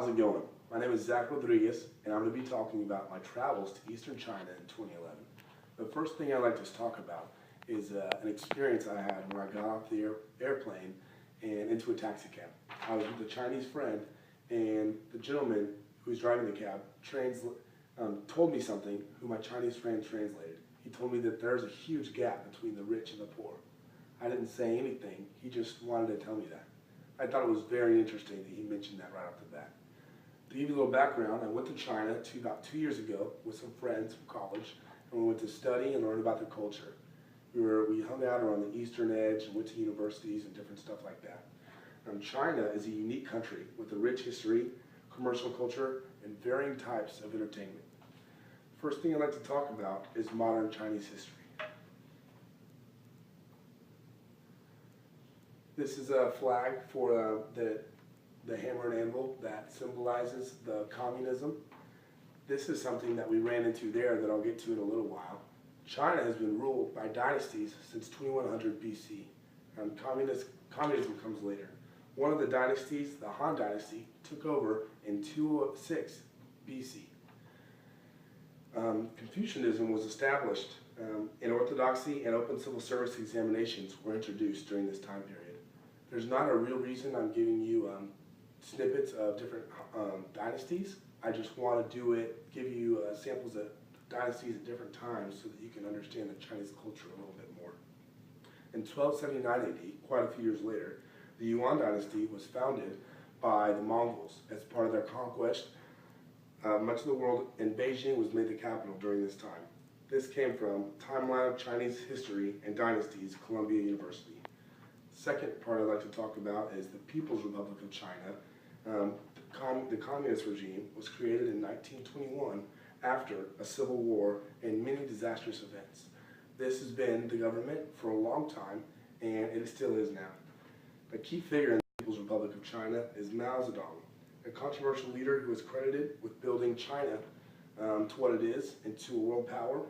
How's it going? My name is Zach Rodriguez, and I'm going to be talking about my travels to Eastern China in 2011. The first thing I'd like to talk about is an experience I had when I got off the airplane and into a taxi cab. I was with a Chinese friend, and the gentleman who was driving the cab told me something who my Chinese friend translated. He told me that there's a huge gap between the rich and the poor. I didn't say anything, he just wanted to tell me that. I thought it was very interesting that he mentioned that right off the bat. To give you a little background, I went to China about 2 years ago with some friends from college, and we went to study and learn about their culture. We hung out around the eastern edge and went to universities and different stuff like that. China is a unique country with a rich history, commercial culture, and varying types of entertainment. First thing I'd like to talk about is modern Chinese history. This is a flag for the hammer and anvil that symbolizes the communism. This is something that we ran into there that I'll get to in a little while. China has been ruled by dynasties since 2100 BC. Communism comes later. One of the dynasties, the Han Dynasty, took over in 206 BC. Confucianism was established, and orthodoxy and open civil service examinations were introduced during this time period. There's not a real reason I'm giving you snippets of different dynasties. I just want to give you samples of dynasties at different times so that you can understand the Chinese culture a little bit more. In 1279 AD, quite a few years later, the Yuan dynasty was founded by the Mongols as part of their conquest. Much of the world, and Beijing was made the capital during this time. This came from Timeline of Chinese History and Dynasties, Columbia University. Second part I'd like to talk about is the People's Republic of China. The communist regime was created in 1921 after a civil war and many disastrous events. This has been the government for a long time, and it still is now. A key figure in the People's Republic of China is Mao Zedong, a controversial leader who is credited with building China to what it is, into a world power,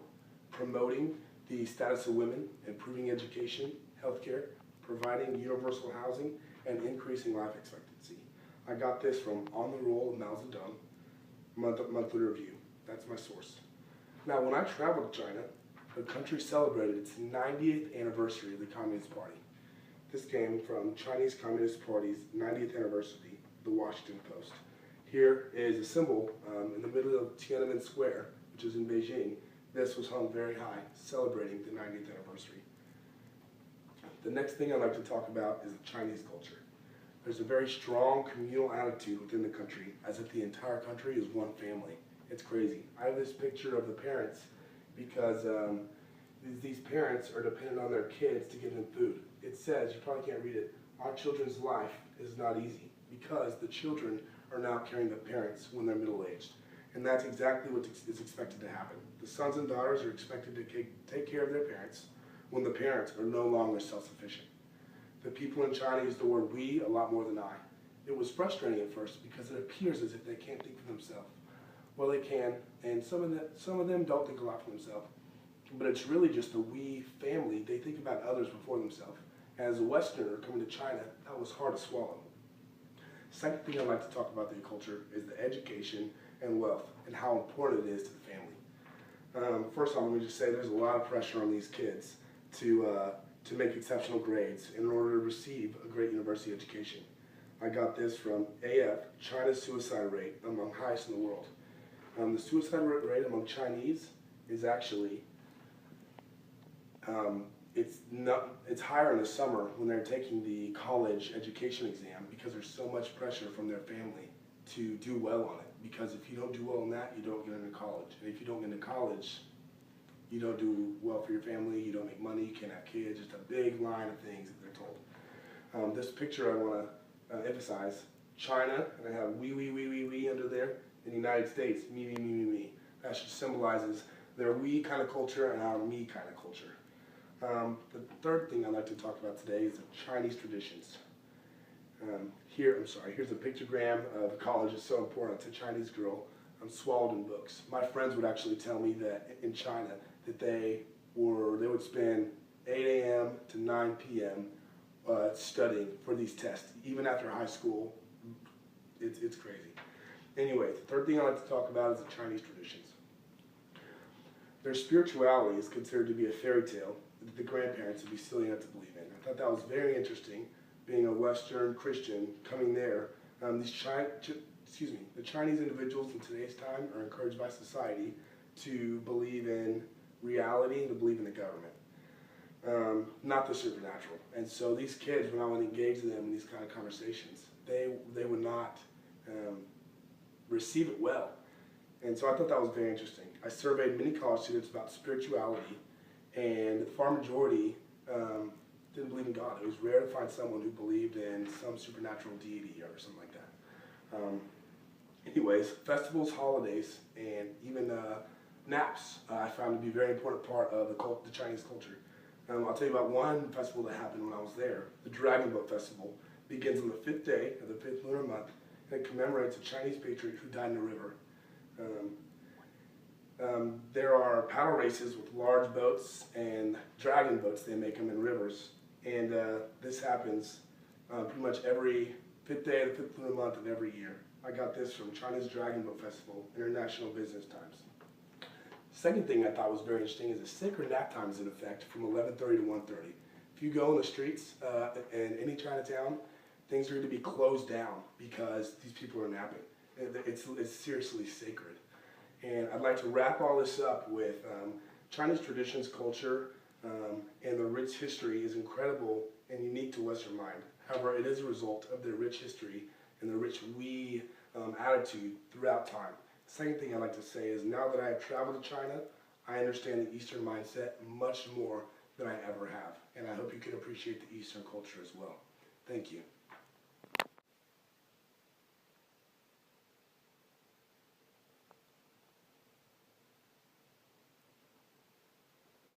promoting the status of women, improving education, healthcare, providing universal housing, and increasing life expectancy. I got this from On the Roll of Mao Zedong, monthly review. That's my source. Now, when I traveled to China, the country celebrated its 90th anniversary of the Communist Party. This came from Chinese Communist Party's 90th anniversary, the Washington Post. Here is a symbol in the middle of Tiananmen Square, which is in Beijing. This was hung very high, celebrating the 90th anniversary. The next thing I'd like to talk about is the Chinese culture. There's a very strong communal attitude within the country, as if the entire country is one family. It's crazy. I have this picture of the parents because these parents are dependent on their kids to give them food. It says, you probably can't read it, our children's life is not easy because the children are now carrying the parents when they're middle-aged. And that's exactly what is expected to happen. The sons and daughters are expected to take care of their parents when the parents are no longer self-sufficient. The people in China use the word we a lot more than I. It was frustrating at first because it appears as if they can't think for themselves. Well, they can, and some of them don't think a lot for themselves. But it's really just a we family. They think about others before themselves. As a Westerner coming to China, that was hard to swallow. Second thing I'd like to talk about their culture is the education and wealth and how important it is to the family. First off, let me just say there's a lot of pressure on these kids to make exceptional grades in order to receive a great university education. I got this from AF, China's suicide rate among highest in the world. The suicide rate among Chinese is actually, it's higher in the summer when they're taking the college education exam because there's so much pressure from their family to do well on it. Because if you don't do well on that, you don't get into college. And if you don't get into college, you don't do well for your family, you don't make money, you can't have kids, just a big line of things that they're told. This picture I want to emphasize, China, and I have we under there, in the United States, me. That just symbolizes their we kind of culture and our me kind of culture. The third thing I'd like to talk about today is the Chinese traditions. Here's a pictogram of a college that's so important. It's a Chinese girl swallowed in books. My friends would actually tell me that in China that they would spend 8 a.m. to 9 p.m. Studying for these tests, even after high school. It's crazy. Anyway, the third thing I like to talk about is the Chinese traditions. Their spirituality is considered to be a fairy tale that the grandparents would be silly enough to believe in. I thought that was very interesting, being a Western Christian coming there. The Chinese individuals in today's time are encouraged by society to believe in reality and to believe in the government, not the supernatural. And so these kids, when I would engage them in these kind of conversations, they would not receive it well. And so I thought that was very interesting. I surveyed many college students about spirituality, and the far majority didn't believe in God. It was rare to find someone who believed in some supernatural deity or something like that. Anyways, festivals, holidays, and even naps I found to be a very important part of the Chinese culture. I'll tell you about one festival that happened when I was there. The Dragon Boat Festival begins on the 5th day of the 5th lunar month, and it commemorates a Chinese patriot who died in a river. There are paddle races with large boats and dragon boats. They make them in rivers, and this happens pretty much every 5th day of the 5th lunar month of every year. I got this from China's Dragon Boat Festival, International Business Times. Second thing I thought was very interesting is a sacred nap time is in effect from 11:30 to 1:30. If you go in the streets in any Chinatown, things are going to be closed down because these people are napping. It's seriously sacred. And I'd like to wrap all this up with Chinese traditions, culture, and the rich history is incredible and unique to Western mind. However, it is a result of their rich history and the rich we attitude throughout time. Second thing I'd like to say is now that I have traveled to China, I understand the Eastern mindset much more than I ever have. And I hope you can appreciate the Eastern culture as well. Thank you.